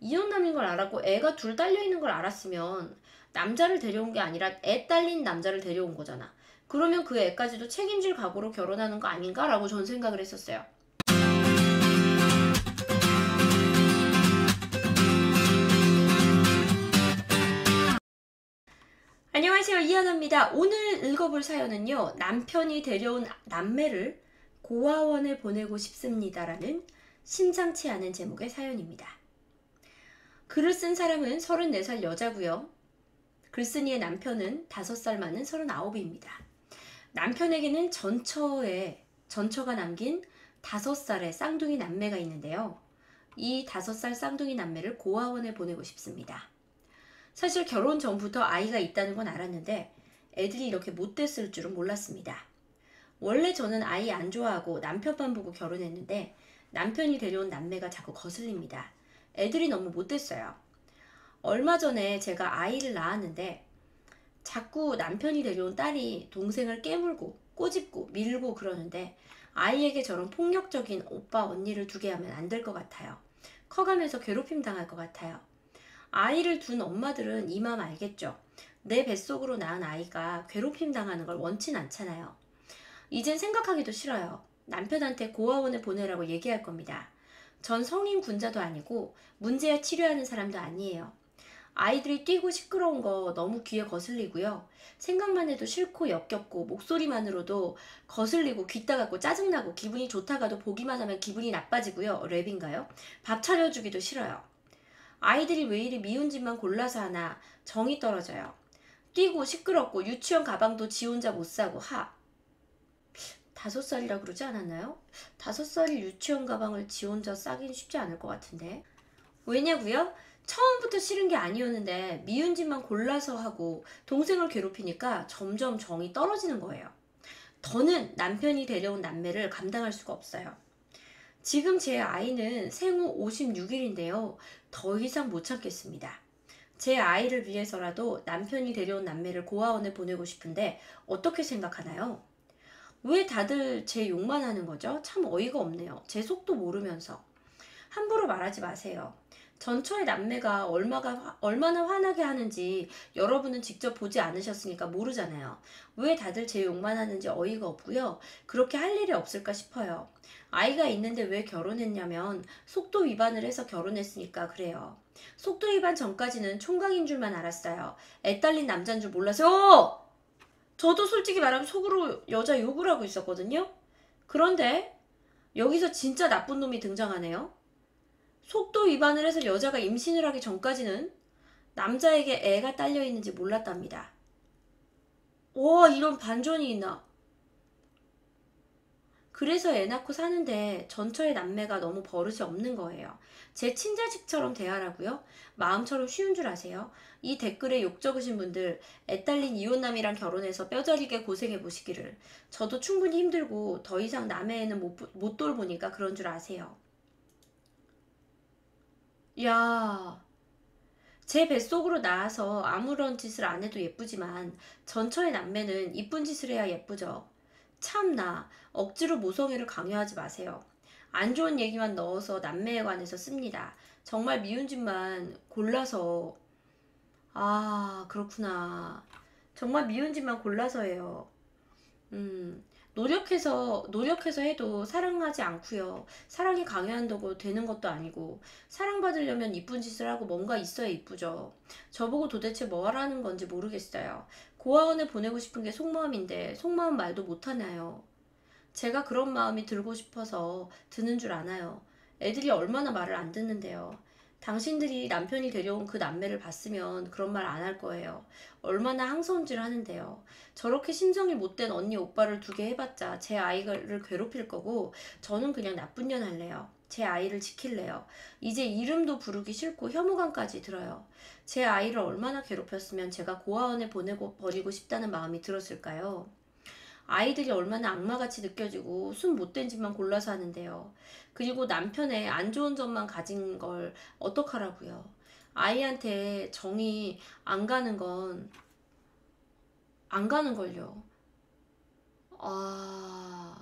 이혼남인 걸 알았고 애가 둘 딸려있는 걸 알았으면 남자를 데려온 게 아니라 애 딸린 남자를 데려온 거잖아. 그러면 그 애까지도 책임질 각오로 결혼하는 거 아닌가라고 전 생각을 했었어요. 안녕하세요, 이하나입니다. 오늘 읽어볼 사연은요, 남편이 데려온 남매를 고아원에 보내고 싶습니다라는 심상치 않은 제목의 사연입니다. 글을 쓴 사람은 34살 여자고요. 글쓴이의 남편은 5살 많은 39입니다. 남편에게는 전처가 남긴 5살의 쌍둥이 남매가 있는데요. 이 5살 쌍둥이 남매를 고아원에 보내고 싶습니다. 사실 결혼 전부터 아이가 있다는 건 알았는데 애들이 이렇게 못됐을 줄은 몰랐습니다. 원래 저는 아이 안 좋아하고 남편만 보고 결혼했는데 남편이 데려온 남매가 자꾸 거슬립니다. 애들이 너무 못됐어요. 얼마 전에 제가 아이를 낳았는데 자꾸 남편이 데려온 딸이 동생을 깨물고 꼬집고 밀고 그러는데 아이에게 저런 폭력적인 오빠 언니를 두게 하면 안 될 것 같아요. 커가면서 괴롭힘 당할 것 같아요. 아이를 둔 엄마들은 이 마음 알겠죠. 내 뱃속으로 낳은 아이가 괴롭힘 당하는 걸 원치 않잖아요. 이젠 생각하기도 싫어요. 남편한테 고아원에 보내라고 얘기할 겁니다. 전 성인 군자도 아니고 문제야 치료하는 사람도 아니에요. 아이들이 뛰고 시끄러운 거 너무 귀에 거슬리고요. 생각만 해도 싫고 역겹고 목소리만으로도 거슬리고 귀 따갑고 짜증나고 기분이 좋다가도 보기만 하면 기분이 나빠지고요. 랩인가요? 밥 차려주기도 싫어요. 아이들이 왜 이리 미운 짓만 골라서 하나 정이 떨어져요. 뛰고 시끄럽고 유치원 가방도 지 혼자 못 사고 5살이라 그러지 않았나요? 5살이 유치원 가방을 지 혼자 싸긴 쉽지 않을 것 같은데. 왜냐고요? 처음부터 싫은 게 아니었는데 미운 짓만 골라서 하고 동생을 괴롭히니까 점점 정이 떨어지는 거예요. 더는 남편이 데려온 남매를 감당할 수가 없어요. 지금 제 아이는 생후 56일인데요. 더 이상 못 참겠습니다. 제 아이를 위해서라도 남편이 데려온 남매를 고아원에 보내고 싶은데 어떻게 생각하나요? 왜 다들 제 욕만 하는 거죠? 참 어이가 없네요. 제 속도 모르면서. 함부로 말하지 마세요. 전처의 남매가 얼마나 화나게 하는지 여러분은 직접 보지 않으셨으니까 모르잖아요. 왜 다들 제 욕만 하는지 어이가 없고요. 그렇게 할 일이 없을까 싶어요. 아이가 있는데 왜 결혼했냐면 속도 위반을 해서 결혼했으니까 그래요. 속도 위반 전까지는 총각인 줄만 알았어요. 애 딸린 남자인 줄 몰라서요. 저도 솔직히 말하면 속으로 여자 욕을 하고 있었거든요. 그런데 여기서 진짜 나쁜 놈이 등장하네요. 속도 위반을 해서 여자가 임신을 하기 전까지는 남자에게 애가 딸려 있는지 몰랐답니다. 와, 이런 반전이 있나? 그래서 애 낳고 사는데 전처의 남매가 너무 버릇이 없는 거예요. 제 친자식처럼 대하라고요? 마음처럼 쉬운 줄 아세요? 이 댓글에 욕 적으신 분들 애 딸린 이혼남이랑 결혼해서 뼈저리게 고생해 보시기를. 저도 충분히 힘들고 더 이상 남의 애는 못 돌보니까 그런 줄 아세요. 야, 제 뱃속으로 나와서 아무런 짓을 안 해도 예쁘지만 전처의 남매는 이쁜 짓을 해야 예쁘죠. 참나, 억지로 모성애를 강요하지 마세요. 안 좋은 얘기만 넣어서 남매에 관해서 씁니다. 정말 미운 짓만 골라서. 아, 그렇구나. 정말 미운 짓만 골라서 해요. 노력해서 해도 사랑하지 않고요. 사랑이 강요한다고 되는 것도 아니고, 사랑받으려면 이쁜 짓을 하고 뭔가 있어야 이쁘죠. 저보고 도대체 뭐 하라는 건지 모르겠어요. 고아원에 보내고 싶은 게 속마음인데, 속마음 말도 못하나요? 제가 그런 마음이 들고 싶어서 드는 줄 아나요? 애들이 얼마나 말을 안 듣는데요. 당신들이 남편이 데려온 그 남매를 봤으면 그런 말 안 할 거예요. 얼마나 항소운질 하는데요. 저렇게 심성이 못된 언니 오빠를 두게 해봤자 제 아이를 괴롭힐 거고 저는 그냥 나쁜 년 할래요. 제 아이를 지킬래요. 이제 이름도 부르기 싫고 혐오감까지 들어요. 제 아이를 얼마나 괴롭혔으면 제가 고아원에 보내고 버리고 싶다는 마음이 들었을까요? 아이들이 얼마나 악마같이 느껴지고 순 못된 짓만 골라서 하는데요. 그리고 남편의 안 좋은 점만 가진 걸 어떡하라고요. 아이한테 정이 안 가는 건 안 가는 걸요. 아,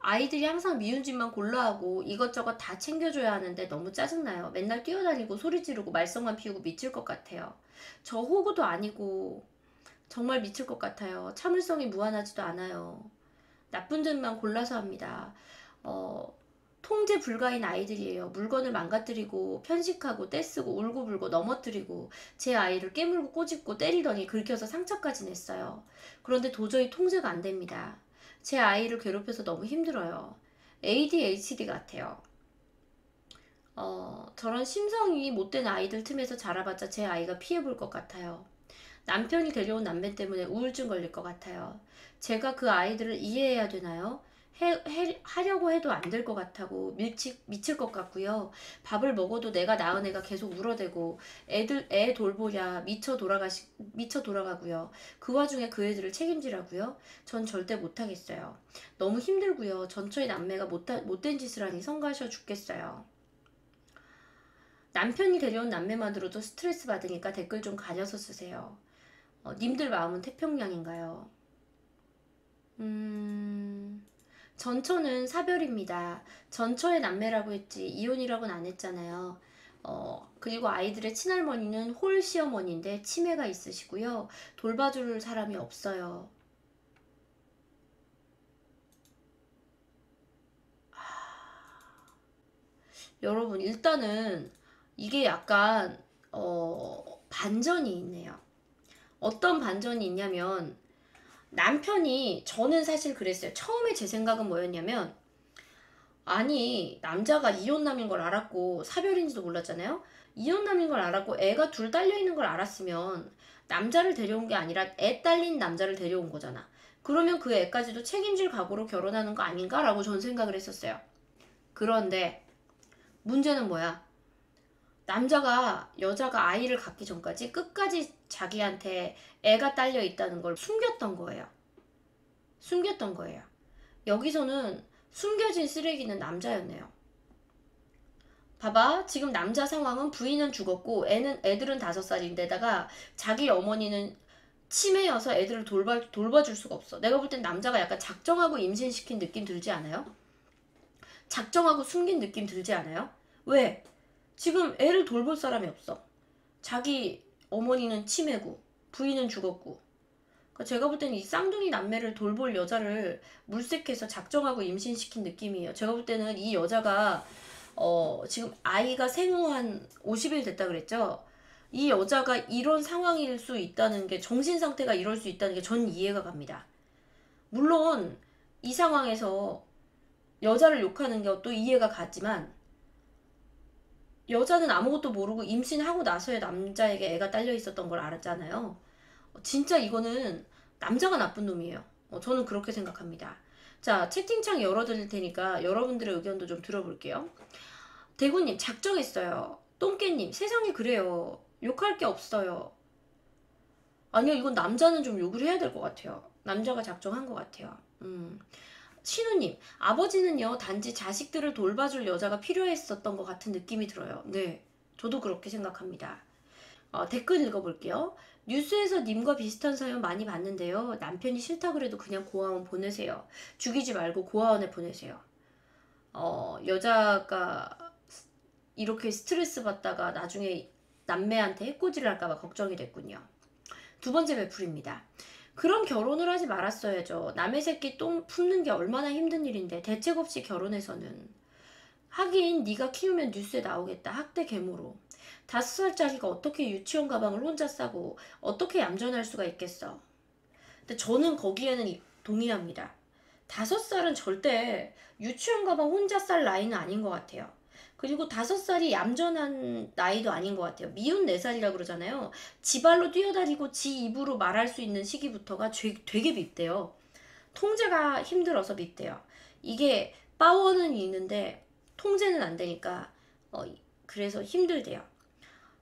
아이들이 항상 미운 짓만 골라하고 이것저것 다 챙겨줘야 하는데 너무 짜증나요. 맨날 뛰어다니고 소리 지르고 말썽만 피우고 미칠 것 같아요. 저 호구도 아니고 정말 미칠 것 같아요. 참을성이 무한하지도 않아요. 나쁜 점만 골라서 합니다. 어, 통제 불가인 아이들이에요. 물건을 망가뜨리고 편식하고 떼쓰고 울고불고 넘어뜨리고 제 아이를 깨물고 꼬집고 때리더니 긁혀서 상처까지 냈어요. 그런데 도저히 통제가 안 됩니다. 제 아이를 괴롭혀서 너무 힘들어요. ADHD 같아요. 저런 심성이 못된 아이들 틈에서 자라봤자 제 아이가 피해볼 것 같아요. 남편이 데려온 남매 때문에 우울증 걸릴 것 같아요. 제가 그 아이들을 이해해야 되나요? 하려고 해도 안 될 것 같고 미칠 것 같고요. 밥을 먹어도 내가 낳은 애가 계속 울어대고 애 돌보랴 미쳐 돌아가고요. 그 와중에 그 애들을 책임지라고요? 전 절대 못하겠어요. 너무 힘들고요. 전처의 남매가 못된 짓을 하니 성가셔 죽겠어요. 남편이 데려온 남매만으로도 스트레스 받으니까 댓글 좀 가려서 쓰세요. 님들 마음은 태평양인가요? 전처는 사별입니다. 전처의 남매라고 했지 이혼이라고는 안 했잖아요. 그리고 아이들의 친할머니는 홀 시어머니인데 치매가 있으시고요. 돌봐줄 사람이 없어요. 여러분 일단은 이게 약간 반전이 있네요. 어떤 반전이 있냐면 남편이 저는 사실 그랬어요. 처음에 제 생각은 뭐였냐면 아니 남자가 이혼남인 걸 알았고 사별인지도 몰랐잖아요. 이혼남인 걸 알았고 애가 둘 딸려있는 걸 알았으면 남자를 데려온 게 아니라 애 딸린 남자를 데려온 거잖아. 그러면 그 애까지도 책임질 각오로 결혼하는 거 아닌가라고 전 생각을 했었어요. 그런데 문제는 뭐야? 남자가 여자가 아이를 갖기 전까지 끝까지 자기한테 애가 딸려 있다는 걸 숨겼던 거예요. 숨겼던 거예요. 여기서는 숨겨진 쓰레기는 남자였네요. 봐봐. 지금 남자 상황은 부인은 죽었고 애들은 5살인데다가 자기 어머니는 치매여서 애들을 돌봐줄 수가 없어. 내가 볼 땐 남자가 약간 작정하고 임신시킨 느낌 들지 않아요? 작정하고 숨긴 느낌 들지 않아요? 왜? 지금 애를 돌볼 사람이 없어. 자기 어머니는 치매고 부인은 죽었고. 그러니까 제가 볼 때는 이 쌍둥이 남매를 돌볼 여자를 물색해서 작정하고 임신시킨 느낌이에요. 제가 볼 때는 이 여자가 지금 아이가 생후 한 50일 됐다 그랬죠. 이 여자가 이런 상황일 수 있다는 게 정신 상태가 이럴 수 있다는 게 전 이해가 갑니다. 물론 이 상황에서 여자를 욕하는 것도 이해가 가지만 여자는 아무것도 모르고 임신하고 나서야 남자에게 애가 딸려 있었던 걸 알았잖아요. 진짜 이거는 남자가 나쁜 놈이에요. 저는 그렇게 생각합니다. 자, 채팅창 열어드릴 테니까 여러분들의 의견도 좀 들어볼게요. 대구님, 작정했어요. 똥개님, 세상에 그래요. 욕할 게 없어요. 아니요, 이건 남자는 좀 욕을 해야 될 것 같아요. 남자가 작정한 것 같아요. 신우님, 아버지는요, 단지 자식들을 돌봐줄 여자가 필요했었던 것 같은 느낌이 들어요. 네, 저도 그렇게 생각합니다. 댓글 읽어볼게요. 뉴스에서 님과 비슷한 사연 많이 봤는데요. 남편이 싫다 그래도 그냥 고아원 보내세요. 죽이지 말고 고아원에 보내세요. 여자가 이렇게 스트레스 받다가 나중에 남매한테 해코지를 할까봐 걱정이 됐군요. 두 번째 베풀입니다. 그럼 결혼을 하지 말았어야죠. 남의 새끼 똥 품는 게 얼마나 힘든 일인데 대책 없이 결혼해서는. 하긴 네가 키우면 뉴스에 나오겠다. 학대 계모로. 5살짜리가 어떻게 유치원 가방을 혼자 싸고 어떻게 얌전할 수가 있겠어. 근데 저는 거기에는 동의합니다. 5살은 절대 유치원 가방 혼자 쌀 나이는 아닌 것 같아요. 그리고 5살이 얌전한 나이도 아닌 것 같아요. 미운 4살이라고 그러잖아요. 지발로 뛰어다니고 지 입으로 말할 수 있는 시기부터가 되게 밉대요. 통제가 힘들어서 밉대요. 이게 파워는 있는데 통제는 안 되니까 그래서 힘들대요.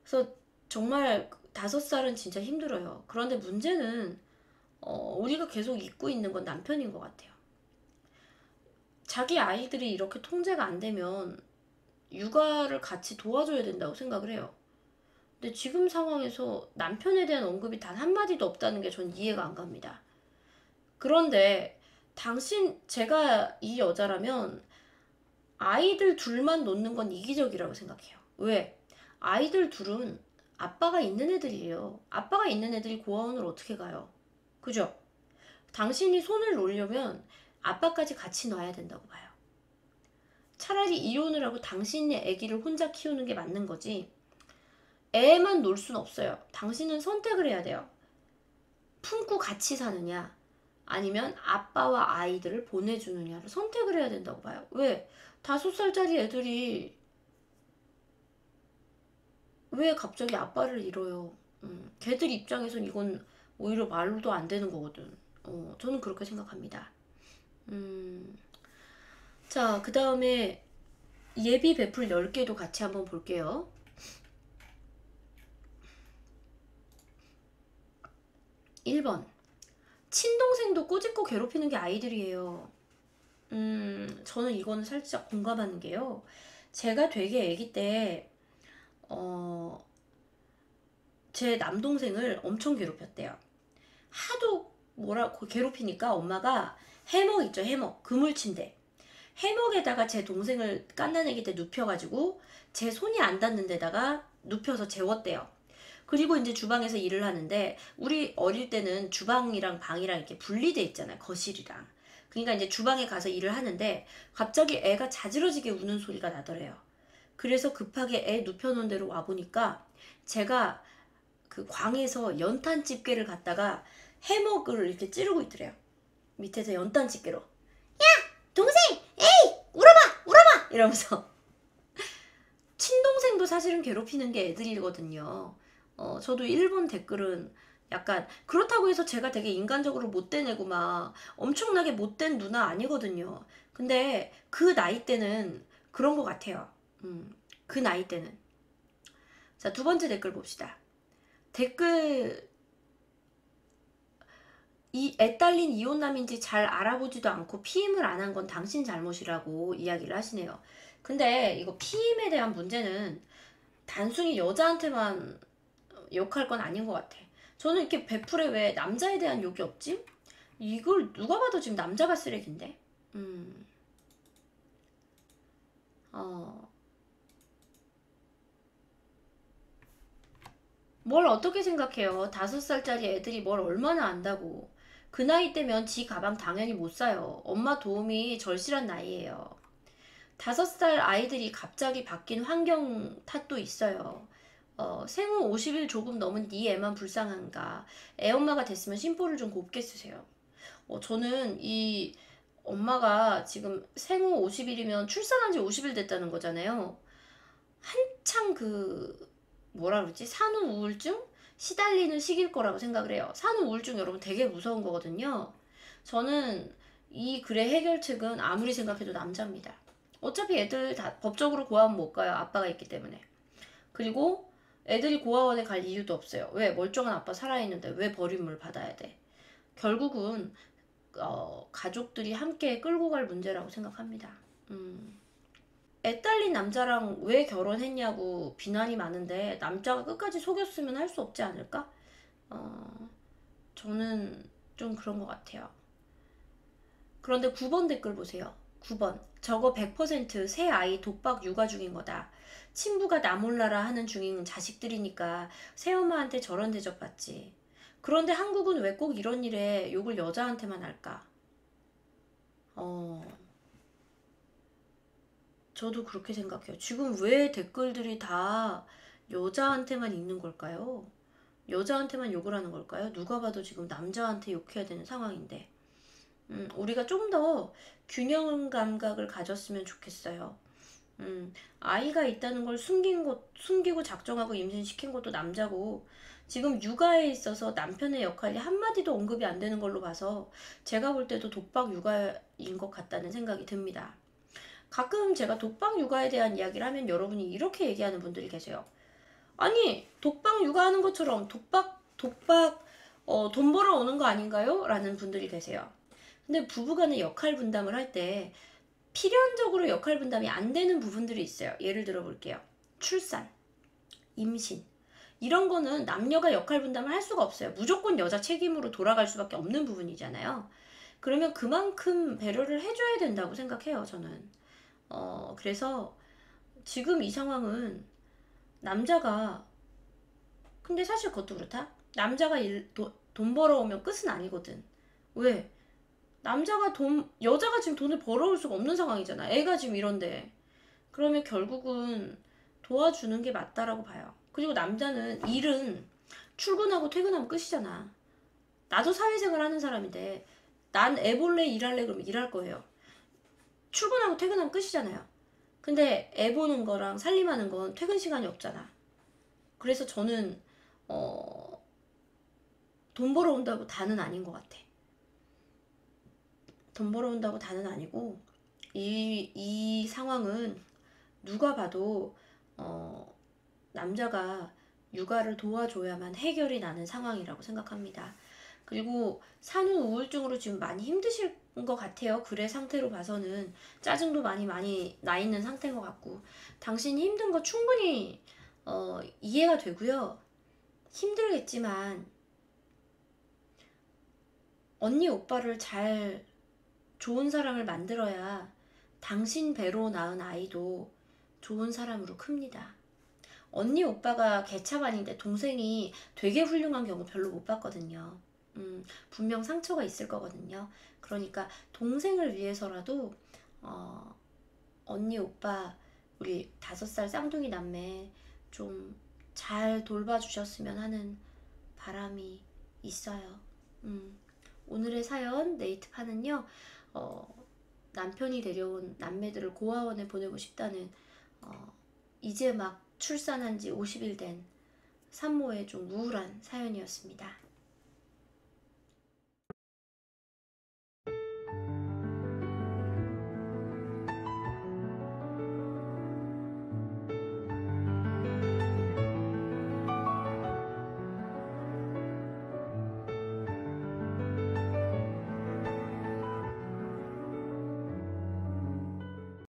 그래서 정말 5살은 진짜 힘들어요. 그런데 문제는 우리가 계속 잊고 있는 건 남편인 것 같아요. 자기 아이들이 이렇게 통제가 안 되면 육아를 같이 도와줘야 된다고 생각을 해요. 근데 지금 상황에서 남편에 대한 언급이 단 한마디도 없다는 게 전 이해가 안 갑니다. 그런데 제가 이 여자라면 아이들 둘만 놓는 건 이기적이라고 생각해요. 왜? 아이들 둘은 아빠가 있는 애들이에요. 아빠가 있는 애들이 고아원을 어떻게 가요? 그죠? 당신이 손을 놓으려면 아빠까지 같이 놔야 된다고 봐요. 차라리 이혼을 하고 당신의 아기를 혼자 키우는 게 맞는 거지. 애만 놀 순 없어요. 당신은 선택을 해야 돼요. 품고 같이 사느냐, 아니면 아빠와 아이들을 보내주느냐를 선택을 해야 된다고 봐요. 왜? 5살짜리 애들이 왜 갑자기 아빠를 잃어요? 걔들 입장에선 이건 오히려 말도 안 되는 거거든. 저는 그렇게 생각합니다. 자, 그 다음에 예비 베풀 10개도 같이 한번 볼게요. 1번. 친동생도 꼬집고 괴롭히는 게 아이들이에요. 저는 이거는 살짝 공감하는 게요. 제가 되게 아기 때, 제 남동생을 엄청 괴롭혔대요. 하도 괴롭히니까 엄마가 해먹 있죠, 해먹. 그물침대. 해먹에다가 제 동생을 갓난아기 때 눕혀가지고 제 손이 안 닿는 데다가 눕혀서 재웠대요. 그리고 이제 주방에서 일을 하는데, 우리 어릴 때는 주방이랑 방이랑 이렇게 분리돼 있잖아요, 거실이랑. 그러니까 이제 주방에 가서 일을 하는데 갑자기 애가 자지러지게 우는 소리가 나더래요. 그래서 급하게 애 눕혀놓은 대로 와보니까 제가 그 광에서 연탄 집게를 갖다가 해먹을 이렇게 찌르고 있더래요. 밑에서 연탄 집게로. 야! 동생! 에이! 울어봐! 울어봐! 이러면서. 친동생도 사실은 괴롭히는 게 애들이거든요. 저도 1번 댓글은 약간, 그렇다고 해서 제가 되게 인간적으로 못된 애고 막 엄청나게 못된 누나 아니거든요. 근데 그 나이 때는 그런 것 같아요. 그 나이 때는. 자, 2번째 댓글 봅시다. 댓글, 이 애 딸린 이혼남인지 잘 알아보지도 않고 피임을 안 한 건 당신 잘못이라고 이야기를 하시네요. 근데 이거 피임에 대한 문제는 단순히 여자한테만 욕할 건 아닌 것 같아. 저는 이렇게 베풀에 왜 남자에 대한 욕이 없지? 이걸 누가 봐도 지금 남자가 쓰레기인데. 뭘 어떻게 생각해요? 5살짜리 애들이 뭘 얼마나 안다고. 그 나이 때면 지 가방 당연히 못 사요. 엄마 도움이 절실한 나이예요. 5살 아이들이 갑자기 바뀐 환경 탓도 있어요. 생후 50일 조금 넘은 네 애만 불쌍한가. 애 엄마가 됐으면 심보를 좀 곱게 쓰세요. 저는 이 엄마가 지금 생후 50일이면 출산한 지 50일 됐다는 거잖아요. 한창 뭐라 그러지? 산후 우울증? 시달리는 시기일 거라고 생각을 해요. 산후 우울증 여러분 되게 무서운 거거든요. 저는 이 글의 해결책은 아무리 생각해도 남자입니다. 어차피 애들 다 법적으로 고아원 못 가요. 아빠가 있기 때문에. 그리고 애들이 고아원에 갈 이유도 없어요. 왜? 멀쩡한 아빠 살아있는데 왜 버림을 받아야 돼? 결국은 가족들이 함께 끌고 갈 문제라고 생각합니다. 애 딸린 남자랑 왜 결혼했냐고 비난이 많은데 남자가 끝까지 속였으면 할 수 없지 않을까? 저는 좀 그런 것 같아요. 그런데 9번 댓글 보세요. 9번. 저거 100% 새 아이 독박 육아 중인 거다. 친부가 나 몰라라 하는 중인 자식들이니까 새엄마한테 저런 대접받지. 그런데 한국은 왜 꼭 이런 일에 욕을 여자한테만 할까? 저도 그렇게 생각해요. 지금 왜 댓글들이 다 여자한테만 있는 걸까요? 여자한테만 욕을 하는 걸까요? 누가 봐도 지금 남자한테 욕해야 되는 상황인데. 우리가 좀 더 균형 감각을 가졌으면 좋겠어요. 아이가 있다는 걸 숨기고 작정하고 임신시킨 것도 남자고, 지금 육아에 있어서 남편의 역할이 한마디도 언급이 안 되는 걸로 봐서 제가 볼 때도 독박 육아인 것 같다는 생각이 듭니다. 가끔 제가 독박 육아에 대한 이야기를 하면 여러분이 이렇게 얘기하는 분들이 계세요. 아니, 독박 육아하는 것처럼 돈 벌어 오는 거 아닌가요? 라는 분들이 계세요. 근데 부부간의 역할 분담을 할 때 필연적으로 역할 분담이 안 되는 부분들이 있어요. 예를 들어 볼게요. 출산, 임신, 이런 거는 남녀가 역할 분담을 할 수가 없어요. 무조건 여자 책임으로 돌아갈 수밖에 없는 부분이잖아요. 그러면 그만큼 배려를 해줘야 된다고 생각해요, 저는. 그래서 지금 이 상황은 남자가, 근데 사실 그것도 그렇다. 남자가 돈 벌어오면 끝은 아니거든. 왜? 여자가 지금 돈을 벌어올 수가 없는 상황이잖아. 애가 지금 이런데. 그러면 결국은 도와주는 게 맞다라고 봐요. 그리고 남자는 일은 출근하고 퇴근하면 끝이잖아. 나도 사회생활 하는 사람인데, 난 애 볼래 일할래 그러면 일할 거예요. 출근하고 퇴근하면 끝이잖아요. 근데 애 보는 거랑 살림하는 건 퇴근 시간이 없잖아. 그래서 저는 어, 돈 벌어온다고 다는 아닌 것 같아. 돈 벌어온다고 다는 아니고, 이 상황은 누가 봐도 남자가 육아를 도와줘야만 해결이 나는 상황이라고 생각합니다. 그리고 산후 우울증으로 지금 많이 힘드실 것 같아요. 글의 상태로 봐서는 짜증도 많이 나 있는 상태인 것 같고, 당신이 힘든 거 충분히 이해가 되고요. 힘들겠지만 언니 오빠를 잘 좋은 사람을 만들어야 당신 배로 낳은 아이도 좋은 사람으로 큽니다. 언니 오빠가 개차반인데 동생이 되게 훌륭한 경우 별로 못 봤거든요. 분명 상처가 있을 거거든요. 그러니까 동생을 위해서라도 어, 언니 오빠 우리 5살 쌍둥이 남매 좀 잘 돌봐주셨으면 하는 바람이 있어요. 오늘의 사연 네이트파는요. 어, 남편이 데려온 남매들을 고아원에 보내고 싶다는 이제 막 출산한 지 50일 된 산모의 좀 우울한 사연이었습니다.